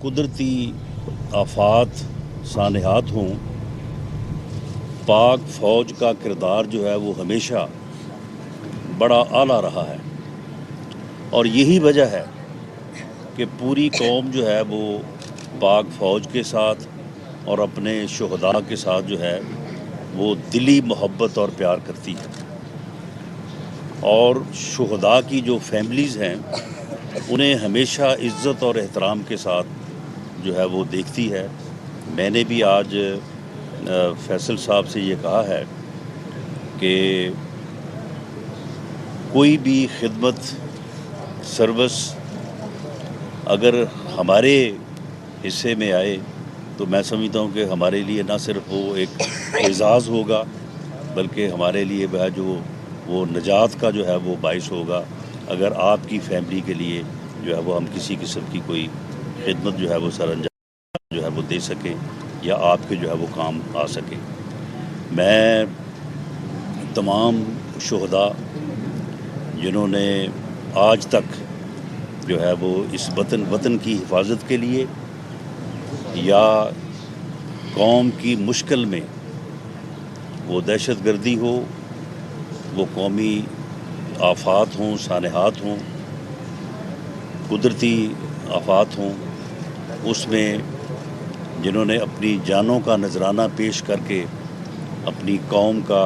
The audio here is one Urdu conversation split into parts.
قدرتی آفات سانحات ہوں، پاک فوج کا کردار جو ہے وہ ہمیشہ بڑا اعلیٰ رہا ہے، اور یہی وجہ ہے کہ پوری قوم جو ہے وہ پاک فوج کے ساتھ اور اپنے شہداء کے ساتھ جو ہے وہ دلی محبت اور پیار کرتی ہے، اور شہداء کی جو فیملیز ہیں انہیں ہمیشہ عزت اور احترام کے ساتھ جو ہے وہ دیکھتی ہے۔ میں نے بھی آج فیصل صاحب سے یہ کہا ہے کہ کوئی بھی خدمت سروس اگر ہمارے حصے میں آئے تو میں سمجھتا ہوں کہ ہمارے لیے نہ صرف وہ ایک اعزاز ہوگا بلکہ ہمارے لیے وہ نجات کا جو ہے وہ باعث ہوگا، اگر آپ کی فیملی کے لیے جو ہے وہ ہم کسی قسم کی کوئی خدمت جو ہے وہ سر انجام جو ہے وہ دے سکیں یا آپ کے جو ہے وہ کام آ سکے۔ میں تمام شہداء جنہوں نے آج تک جو ہے وہ اس وطن کی حفاظت کے لیے یا قوم کی مشکل میں، وہ دہشت گردی ہو، وہ قومی آفات ہوں، سانحات ہوں، قدرتی آفات ہوں، اس میں جنہوں نے اپنی جانوں کا نذرانہ پیش کر کے اپنی قوم کا،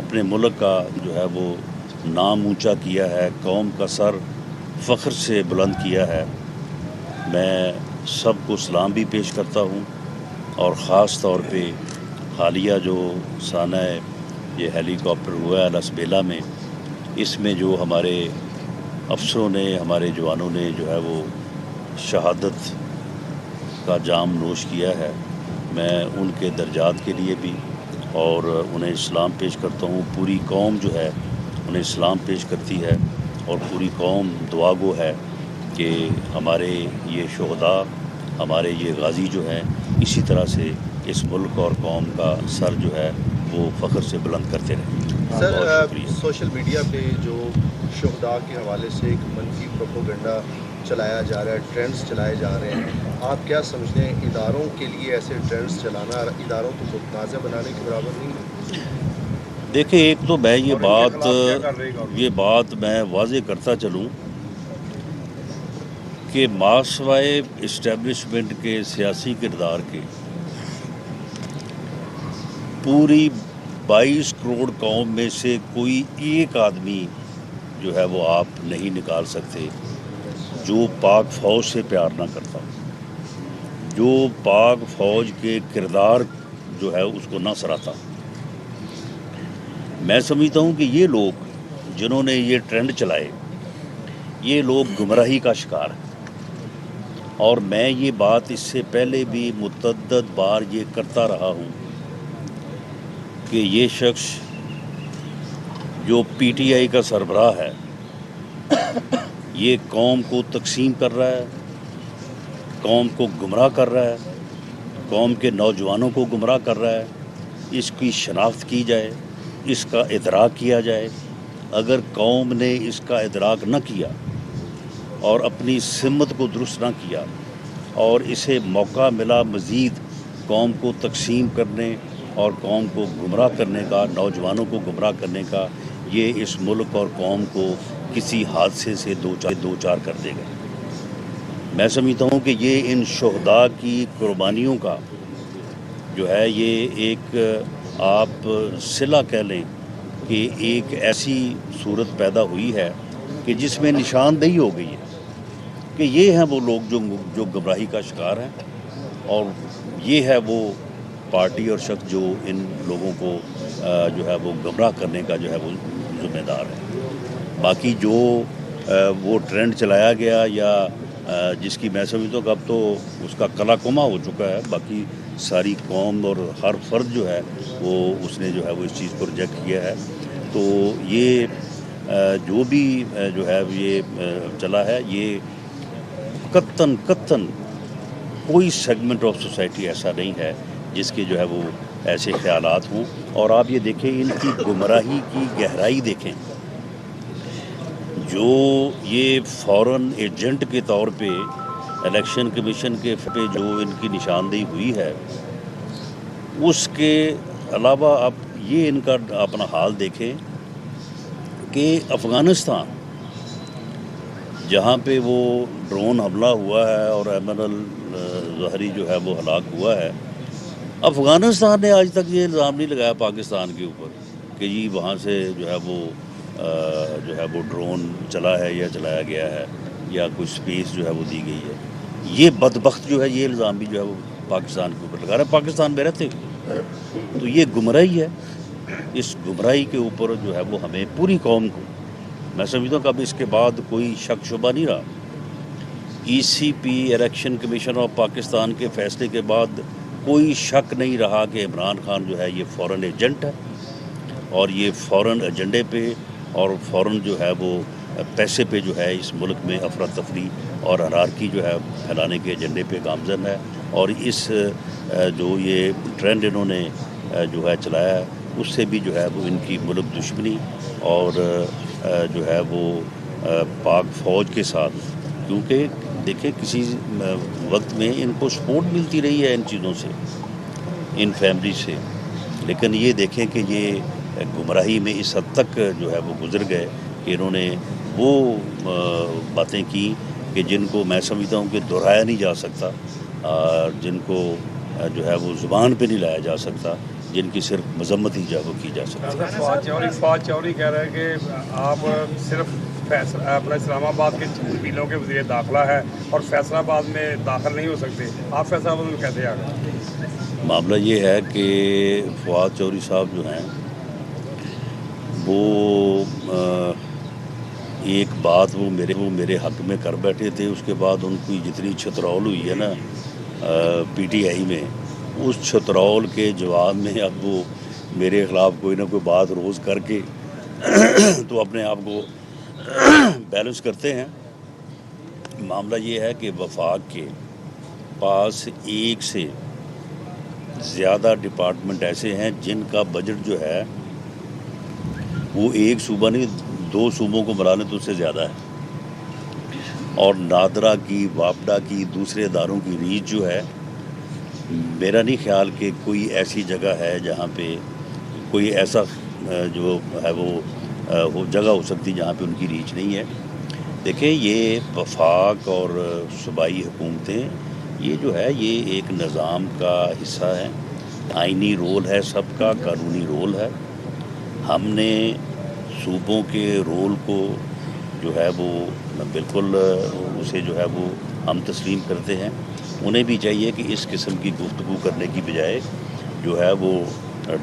اپنے ملک کا جو ہے وہ نام اونچا کیا ہے، قوم کا سر فخر سے بلند کیا ہے، میں سب کو سلام بھی پیش کرتا ہوں۔ اور خاص طور پہ حالیہ جو سانحہ یہ ہیلی کاپٹر ہوا ہے لسبیلا میں، اس میں جو ہمارے افسروں نے، ہمارے جوانوں نے جو ہے وہ شہادت کا جام نوش کیا ہے، میں ان کے درجات کے لیے بھی اور انہیں سلام پیش کرتا ہوں۔ پوری قوم جو ہے انہیں سلام پیش کرتی ہے، اور پوری قوم دعا گو ہے کہ ہمارے یہ شہداء، ہمارے یہ غازی جو ہیں اسی طرح سے اس ملک اور قوم کا سر جو ہے وہ فخر سے بلند کرتے رہیں۔ سر، بہت شکریہ۔ سوشل میڈیا پہ جو شہداء کے حوالے سے ایک منفی پروپیگنڈا چلایا جا رہا ہے، ٹرینڈز چلائے جا رہے ہیں، آپ کیا سمجھتے ہیں اداروں کے لیے ایسے ٹرینڈز چلانا اداروں کو متنازع بنانے کے برابر نہیں ہے؟ دیکھیں، ایک تو میں یہ بات میں واضح کرتا چلوں کہ ماسوائے اسٹیبلشمنٹ کے سیاسی کردار کے پوری 22 کروڑ قوم میں سے کوئی ایک آدمی جو ہے وہ آپ نہیں نکال سکتے جو پاک فوج سے پیار نہ کرتا ہو، جو پاک فوج کے کردار جو ہے اس کو نہ سراہتا۔ میں سمجھتا ہوں کہ یہ لوگ جنہوں نے یہ ٹرینڈ چلائے، یہ لوگ گمراہی کا شکار ہیں، اور میں یہ بات اس سے پہلے بھی متعدد بار یہ کرتا رہا ہوں کہ یہ شخص جو پی ٹی آئی کا سربراہ ہے یہ قوم کو تقسیم کر رہا ہے، قوم کو گمراہ کر رہا ہے، قوم کے نوجوانوں کو گمراہ کر رہا ہے۔ اس کی شناخت کی جائے، اس کا ادراک کیا جائے۔ اگر قوم نے اس کا ادراک نہ کیا اور اپنی سمت کو درست نہ کیا اور اسے موقع ملا مزید قوم کو تقسیم کرنے اور قوم کو گمراہ کرنے کا، نوجوانوں کو گمراہ کرنے کا، یہ اس ملک اور قوم کو کسی حادثے سے دو چار کر دے گا۔ میں سمجھتا ہوں کہ یہ ان شہداء کی قربانیوں کا جو ہے یہ ایک آپ صلہ کہہ لیں کہ ایک ایسی صورت پیدا ہوئی ہے کہ جس میں نشاندہی ہو گئی ہے کہ یہ ہیں وہ لوگ جو گمراہی کا شکار ہیں، اور یہ ہے وہ پارٹی اور شخص جو ان لوگوں کو جو ہے وہ گمراہ کرنے کا جو ہے وہ ذمہ دار ہے۔ باقی جو وہ ٹرینڈ چلایا گیا یا جس کی میں سمجھتا ہوں کہ اب تو اس کا کلا کما ہو چکا ہے، باقی ساری قوم اور ہر فرد جو ہے وہ اس نے جو ہے وہ اس چیز کو ریجیکٹ کیا ہے، تو یہ جو بھی جو ہے یہ چلا ہے، یہ قطعاً کوئی سیگمنٹ آف سوسائٹی ایسا نہیں ہے جس کے جو ہے وہ ایسے خیالات ہوں۔ اور آپ یہ دیکھیں، ان کی گمراہی کی گہرائی دیکھیں، جو یہ فورن ایجنٹ کے طور پہ الیکشن کمیشن کے پہ جو ان کی نشاندہی ہوئی ہے اس کے علاوہ آپ یہ ان کا اپنا حال دیکھیں کہ افغانستان جہاں پہ وہ ڈرون حملہ ہوا ہے اور ایمن الظہری جو ہے وہ ہلاک ہوا ہے، افغانستان نے آج تک یہ الزام نہیں لگایا پاکستان کے اوپر کہ جی وہاں سے جو ہے وہ ڈرون چلا ہے یا چلایا گیا ہے یا کوئی سپیس جو ہے وہ دی گئی ہے۔ یہ بدبخت جو ہے یہ الزام بھی جو ہے وہ پاکستان کے اوپر لگا رہا ہے پاکستان میں رہتے ہوئے۔ تو یہ گمراہی ہے، اس گمراہی کے اوپر جو ہے وہ ہمیں پوری قوم کو، میں سمجھتا ہوں کہ اب اس کے بعد کوئی شک شبہ نہیں رہا۔ ای سی پی الیکشن کمیشن آف پاکستان کے فیصلے کے بعد کوئی شک نہیں رہا کہ عمران خان جو ہے یہ فورن ایجنٹ ہے اور یہ فورن ایجنڈے پہ اور فورن جو ہے وہ پیسے پہ جو ہے اس ملک میں افراتفری اور ہرارکی جو ہے پھیلانے کے ایجنڈے پہ گامزن ہے، اور اس جو یہ ٹرینڈ انہوں نے جو ہے چلایا ہے اس سے بھی جو ہے وہ ان کی ملک دشمنی اور جو ہے وہ پاک فوج کے ساتھ، کیونکہ دیکھیں کسی وقت میں ان کو سپورٹ ملتی رہی ہے ان چیزوں سے، ان فیملی سے، لیکن یہ دیکھیں کہ یہ گمراہی میں اس حد تک جو ہے وہ گزر گئے کہ انہوں نے وہ باتیں کی کہ جن کو میں سمجھتا ہوں کہ دہرایا نہیں جا سکتا، جن کو جو ہے وہ زبان پہ نہیں لایا جا سکتا، جن کی صرف مذمت ہی جو ہے وہ کی جا سکتی ہے۔ فواد چوہدری کہہ رہے ہیں کہ آپ صرف اپنا اسلام آباد کے وکیلوں کے وزیر داخلہ ہے اور فیصلہ آباد میں داخل نہیں ہو سکتے، آپ فیصلہ آباد میں کیسے آ گئے؟ معاملہ یہ ہے کہ فواد چوہدری صاحب جو ہیں وہ ایک بات وہ میرے حق میں کر بیٹھے تھے، اس کے بعد ان کی جتنی چھترول ہوئی ہے نا پی ٹی آئی میں، اس چھترول کے جواب میں اب وہ میرے خلاف کوئی نہ کوئی بات روز کر کے تو اپنے آپ کو بیلنس کرتے ہیں۔ معاملہ یہ ہے کہ وفاق کے پاس ایک سے زیادہ ڈپارٹمنٹ ایسے ہیں جن کا بجٹ جو ہے وہ ایک صوبہ نہیں 2 صوبوں کو ملا لیں تو اس سے زیادہ ہے، اور نادرا کی، واپڈا کی، دوسرے اداروں کی ریچ جو ہے، میرا نہیں خیال کہ کوئی ایسی جگہ ہے جہاں پہ کوئی ایسا جو ہے وہ جگہ ہو سکتی جہاں پہ ان کی ریچ نہیں ہے۔ دیکھیں یہ وفاق اور صوبائی حکومتیں یہ جو ہے یہ ایک نظام کا حصہ ہے، آئینی رول ہے سب کا، قانونی رول ہے۔ ہم نے صوبوں کے رول کو جو ہے وہ بالکل اسے جو ہے وہ ہم تسلیم کرتے ہیں، انہیں بھی چاہیے کہ اس قسم کی گفتگو کرنے کی بجائے جو ہے وہ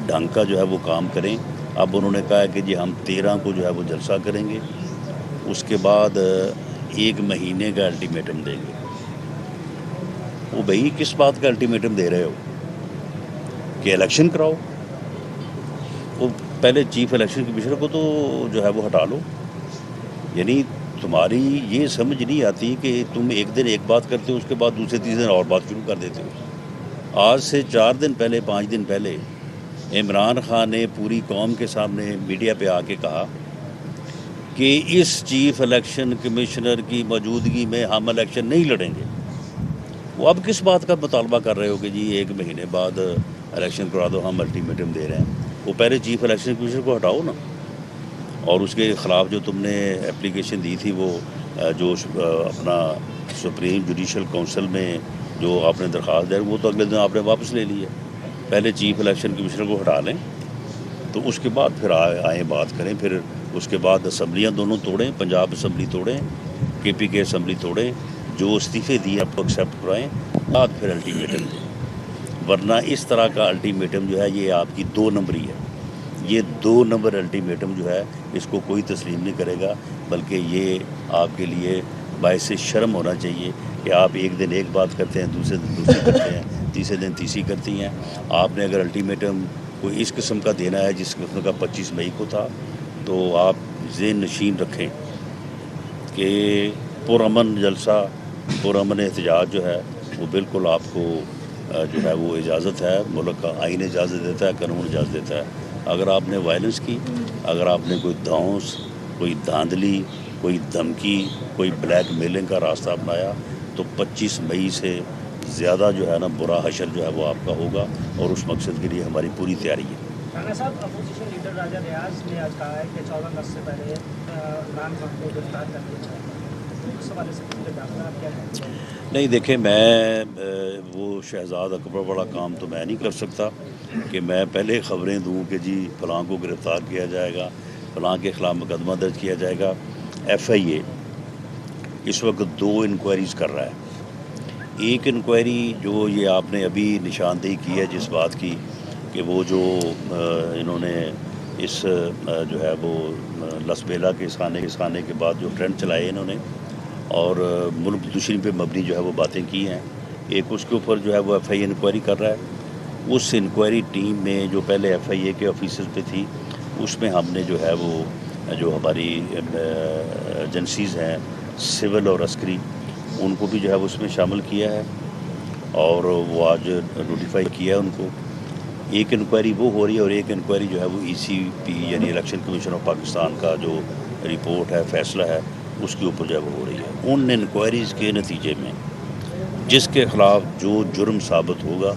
ڈھنگ کا جو ہے وہ کام کریں۔ اب انہوں نے کہا ہے کہ جی ہم 13 کو جو ہے وہ جلسہ کریں گے، اس کے بعد 1 مہینے کا الٹیمیٹم دیں گے۔ وہ بھئی کس بات کا الٹیمیٹم دے رہے ہو کہ الیکشن کراؤ؟ وہ پہلے چیف الیکشن کمیشنر کو تو جو ہے وہ ہٹا لو۔ یعنی تمہاری یہ سمجھ نہیں آتی کہ تم ایک دن ایک بات کرتے ہو، اس کے بعد دوسرے تیسرے دن اور بات شروع کر دیتے ہو۔ آج سے 4 دن پہلے 5 دن پہلے عمران خان نے پوری قوم کے سامنے میڈیا پہ آ کے کہا کہ اس چیف الیکشن کمیشنر کی موجودگی میں ہم الیکشن نہیں لڑیں گے۔ وہ اب کس بات کا مطالبہ کر رہے ہو کہ جی 1 مہینے بعد الیکشن کرا دو، ہم الٹیمیٹم دے رہے ہیں؟ وہ پہلے چیف الیکشن کمیشنر کو ہٹاؤ نا، اور اس کے خلاف جو تم نے اپلیکیشن دی تھی وہ جو اپنا سپریم جوڈیشل کونسل میں جو آپ نے درخواست دی وہ تو اگلے دن آپ نے واپس لے لی ہے۔ پہلے چیف الیکشن کمیشنر کو ہٹا لیں تو اس کے بعد پھر آئیں بات کریں، پھر اس کے بعد اسمبلیاں دونوں توڑیں، پنجاب اسمبلی توڑیں، کے پی کے اسمبلی توڑیں، جو استعفے دیے آپ کو ایکسیپٹ کرائیں، بعد پھر الٹیمیٹم دیں۔ ورنہ اس طرح کا الٹیمیٹم جو ہے یہ آپ کی 2 نمبری ہے، یہ 2 نمبر الٹیمیٹم جو ہے اس کو کوئی تسلیم نہیں کرے گا، بلکہ یہ آپ کے لیے باعث شرم ہونا چاہیے کہ آپ ایک دن ایک بات کرتے ہیں، دوسرے دن دوسری کرتے ہیں، تیسرے دن تیسری کرتی ہیں۔ آپ نے اگر الٹیمیٹم کوئی اس قسم کا دینا ہے جس قسم کا 25 مئی کو تھا تو آپ ذہن نشین رکھیں کہ پرامن جلسہ، پرامن احتجاج جو ہے وہ بالکل آپ کو جو ہے وہ اجازت ہے، ملک کا آئین اجازت دیتا ہے، قانون اجازت دیتا ہے۔ اگر آپ نے وائلنس کی، اگر آپ نے کوئی دھونس، کوئی دھاندلی، کوئی دھمکی، کوئی بلیک میلنگ کا راستہ اپنایا تو 25 مئی سے زیادہ جو ہے نا برا حشر جو ہے وہ آپ کا ہوگا، اور اس مقصد کے لیے ہماری پوری تیاری ہے۔ رانا صاحب، اپوزیشن لیڈر راجہ ریاض نے آج کہا ہے کہ 14 اگست سے پہلے عمران خان کو گرفتار کر لیا جائے گا، اس حوالے سے پورے داخلہ آپ کیا کہیں گے؟ نہیں دیکھیں، میں وہ شہزاد اکبر والا کام تو میں نہیں کر سکتا کہ میں پہلے خبریں دوں کہ جی فلاں کو گرفتار کیا جائے گا، فلاں کے خلاف مقدمہ درج کیا جائے گا۔ ایف آئی اے اس وقت 2 انکوائریز کر رہا ہے۔ ایک انکوائری جو یہ آپ نے ابھی نشاندہی کی ہے جس بات کی کہ وہ جو انہوں نے اس جو ہے وہ لسبیلا کے اس خانے کے بعد جو ٹرینڈ چلائے انہوں نے اور ملک دشمنی پہ مبنی جو ہے وہ باتیں کی ہیں، ایک اس کے اوپر جو ہے وہ ایف آئی اے انکوائری کر رہا ہے۔ اس انکوائری ٹیم میں جو پہلے ایف آئی اے کے آفیسرز پہ تھی، اس میں ہم نے جو ہے وہ جو ہماری ایجنسیز ہیں سول اور عسکری، ان کو بھی جو ہے وہ اس میں شامل کیا ہے، اور وہ آج نوٹیفائی کیا ہے ان کو۔ ایک انکوائری وہ ہو رہی ہے، اور ایک انکوائری جو ہے وہ ای سی پی یعنی الیکشن کمیشن آف پاکستان کا جو رپورٹ ہے، فیصلہ ہے، اس کے اوپر جو ہے وہ ہو رہی ہے۔ ان انکوائریز کے نتیجے میں جس کے خلاف جو جرم ثابت ہوگا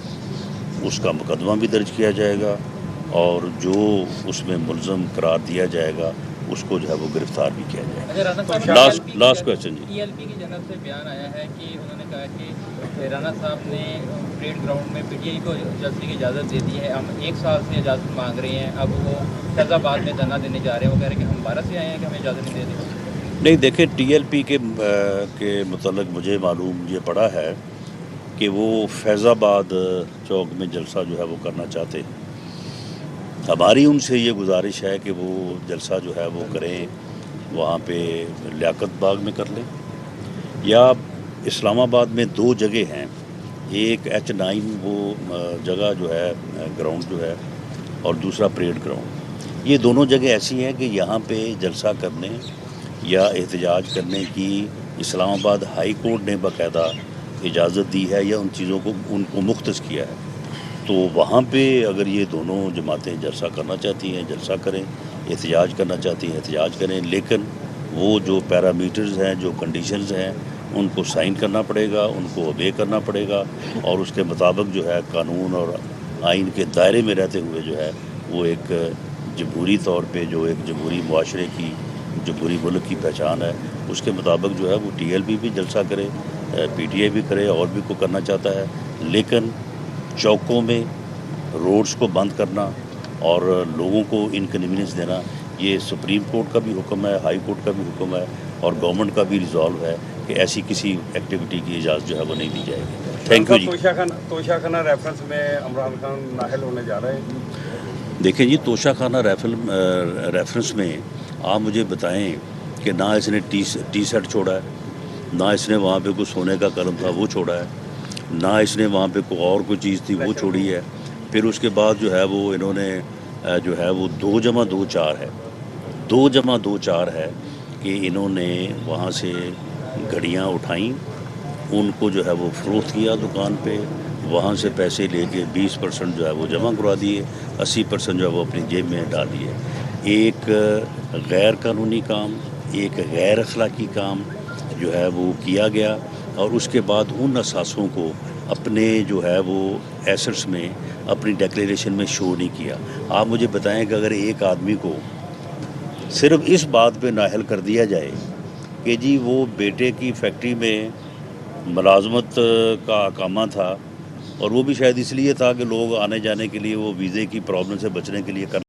اس کا مقدمہ بھی درج کیا جائے گا، اور جو اس میں ملزم قرار دیا جائے گا اس کو جو ہے وہ گرفتار بھی کیا جائے گا۔ لاسٹ کویسچن جی۔ ٹی ایل پی کی جانب سے بیان آیا ہے کہ انہوں نے کہا کہ رانا صاحب نے پریڈ گراؤنڈ میں پی ٹی آئی کو جلسے کی اجازت دے دی ہے، ہم 1 سال سے اجازت مانگ رہے ہیں، اب وہ فیض آباد میں دھرنا دینے جا رہے ہیں، وہ کہہ رہے ہیں کہ ہم 12 سے آئے ہیں کہ ہمیں اجازت نہیں دے دی۔ نہیں دیکھیں، ٹی ایل پی کے متعلق مجھے معلوم یہ پڑا ہے کہ وہ فیض آباد چوک میں جلسہ جو ہے وہ کرنا چاہتے ہیں۔ ہماری ان سے یہ گزارش ہے کہ وہ جلسہ جو ہے وہ کریں وہاں پہ لیاقت باغ میں کر لیں، یا اسلام آباد میں 2 جگہ ہیں، ایک H9 وہ جگہ جو ہے گراؤنڈ جو ہے، اور دوسرا پریڈ گراؤنڈ۔ یہ دونوں جگہ ایسی ہیں کہ یہاں پہ جلسہ کرنے یا احتجاج کرنے کی اسلام آباد ہائی کورٹ نے باقاعدہ اجازت دی ہے، یا ان چیزوں کو ان کو مختص کیا ہے۔ تو وہاں پہ اگر یہ دونوں جماعتیں جلسہ کرنا چاہتی ہیں جلسہ کریں، احتجاج کرنا چاہتی ہیں احتجاج کریں، لیکن وہ جو پیرامیٹرز ہیں، جو کنڈیشنز ہیں، ان کو سائن کرنا پڑے گا، ان کو اوبے کرنا پڑے گا، اور اس کے مطابق جو ہے قانون اور آئین کے دائرے میں رہتے ہوئے جو ہے وہ ایک جمہوری طور پہ جو ایک جمہوری معاشرے کی، جمہوری ملک کی پہچان ہے، اس کے مطابق جو ہے وہ ٹی ایل پی بھی جلسہ کرے، پی ٹی آئی بھی کرے، اور بھی کو کرنا چاہتا ہے، لیکن چوکوں میں روڈز کو بند کرنا اور لوگوں کو انکنوینئنس دینا، یہ سپریم کورٹ کا بھی حکم ہے، ہائی کورٹ کا بھی حکم ہے، اور گورنمنٹ کا بھی ریزالو ہے کہ ایسی کسی ایکٹیویٹی کی اجازت جو ہے وہ نہیں دی جائے گی۔ تھینک یو جی۔ توشہ خانہ ریفرنس میں عمران خان نااہل ہونے جا رہے ہیں۔ دیکھیں جی، توشہ خانہ ریفرنس میں آپ مجھے بتائیں کہ نہ اس نے ٹی سیٹ چھوڑا ہے، نہ اس نے وہاں پہ کوئی سونے کا قلم تھا وہ چھوڑا ہے، نہ اس نے وہاں پہ کوئی اور کوئی چیز تھی وہ چھوڑی ہے۔ پھر اس کے بعد جو ہے وہ انہوں نے جو ہے وہ 2+2=4 ہے، 2+2=4 ہے کہ انہوں نے وہاں سے گھڑیاں اٹھائیں، ان کو جو ہے وہ فروخت کیا دکان پہ، وہاں سے پیسے لے کے 20% جو ہے وہ جمع کروا دیے، 80% جو ہے وہ اپنی جیب میں ڈال دیے۔ ایک غیر قانونی کام، ایک غیر اخلاقی کام جو ہے وہ کیا گیا، اور اس کے بعد ان اثاثوں کو اپنے جو ہے وہ ایسٹس میں اپنی ڈیکلیریشن میں شو نہیں کیا۔ آپ مجھے بتائیں کہ اگر ایک آدمی کو صرف اس بات پہ نااہل کر دیا جائے کہ جی وہ بیٹے کی فیکٹری میں ملازمت کا اقامہ تھا، اور وہ بھی شاید اس لیے تھا کہ لوگ آنے جانے کے لیے وہ ویزے کی پرابلم سے بچنے کے لیے کر